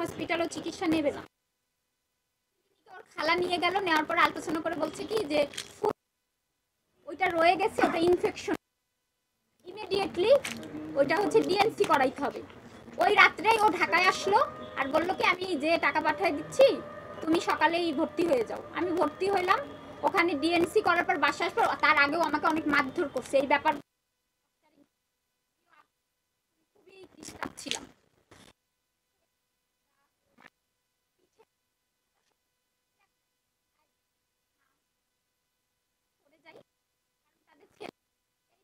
হসপিটালও চিকিৎসা নেবে না। ওর খালা নিয়ে গেল, নেওয়ার পর আল্ট্রাসাউন্ড করে বলছে কি যে ওইটা রয়ে গেছে, ওটা ইনফেকশন, ইমিডিয়েটলি ওইটা হচ্ছে ডিএনসি করাইতে হবে। ওই রাত্রেই ও ঢাকায় আসলো আর বললো কি আমি যে টাকা পাঠিয়ে দিচ্ছি তুমি সকালেই ভর্তি হয়ে যাও। আমি ভর্তি হইলাম, ওখানে ডিএনসি করার পর বাসা আসবো, তার আগেও আমাকে অনেক মারধর করছে। এই ব্যাপার খুবই ডিস্টার্ব ছিলাম।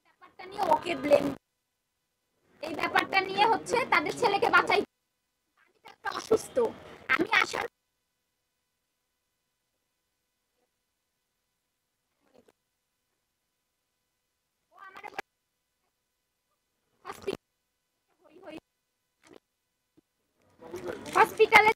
ব্যাপারটা নিয়ে ওকে ব্লেম, এই ব্যাপারটা নিয়ে হচ্ছে তাদের ছেলেকে বাঁচাই। আমি তো একটা অসুস্থ, আমি আসার হসপিটালে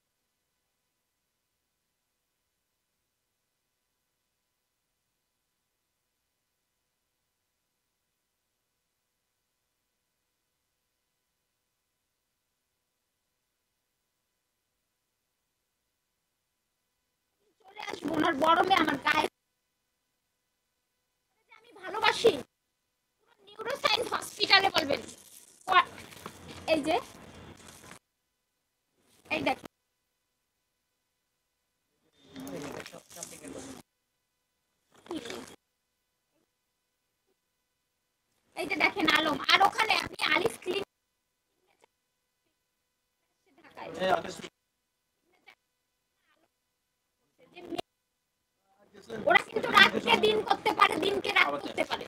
চলে আসবো। ওনার বড় মেয়ে আমার গায়ে, আমি ভালোবাসি। নিউরোসায়েন্স হসপিটালে বলবেন। এই যে এই দেখ, এই যে দেখেন আলম, আর ওখানে আপনি আলিফ ক্লিনিক ঢাকায় ওরা কিন্তু রাতকে দিন করতে পারে, দিনকে রাত করতে পারে।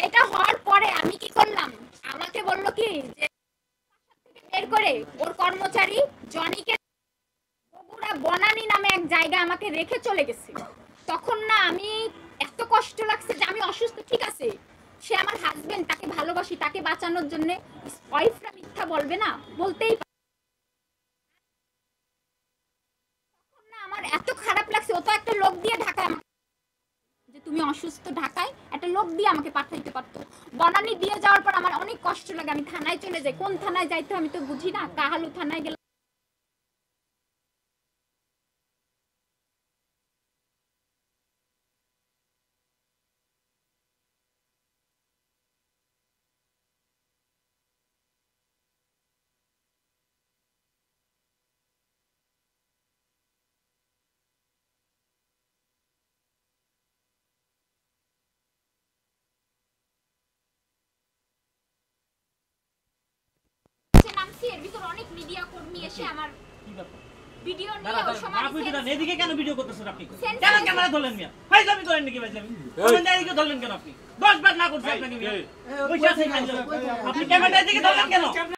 এটা হওয়ার পরে আমি কি করলাম, আমাকে বলল কি যে বের করে ওর কর্মচারী জনিকে বগুড়া বনানী নামে এক জায়গা আমাকে রেখে চলে গেছে। তখন না আমি এত কষ্ট লাগছে যে আমি অসুস্থ, ঠিক আছে সে আমার হাজবেন্ড, তাকে ভালোবাসি, তাকে বাঁচানোর জন্য ওয়াইফরা মিথ্যা বলবে না, বলতেই পারে। তখন না আমার এত খারাপ লাগছে, ও তো একটা লোক দিয়ে ঢাকায় যে তুমি অসুস্থ, ঢাকায় একটা লোক দিয়ে আমাকে পাঠাইতে পারতো। বনানী দিয়ে যাওয়ার পর আমার অনেক কষ্ট লাগে, আমি থানায় চলে যাই, কোন থানায় যাইতে আমি তো বুঝি না, কাহালু থানায় গেলাম। নামছি, এর ভিতর অনেক মিডিয়া কর্মী এসে আমার ভিডিও নিয়ে ওই সময় ভিডিওটা এদিকে কেন ভিডিও করতেছেন আপনি? কেন ক্যামেরা ধরলেন মিয়া? ফাইজলামি করেন নাকি ভাইজলামি? ক্যামেরা এদিকে ধরলেন কেন আপনি? 10 বার না করছি আপনাকে মিয়া। ওই সাথে আপনি ক্যামেরা এদিকে ধরলেন কেন?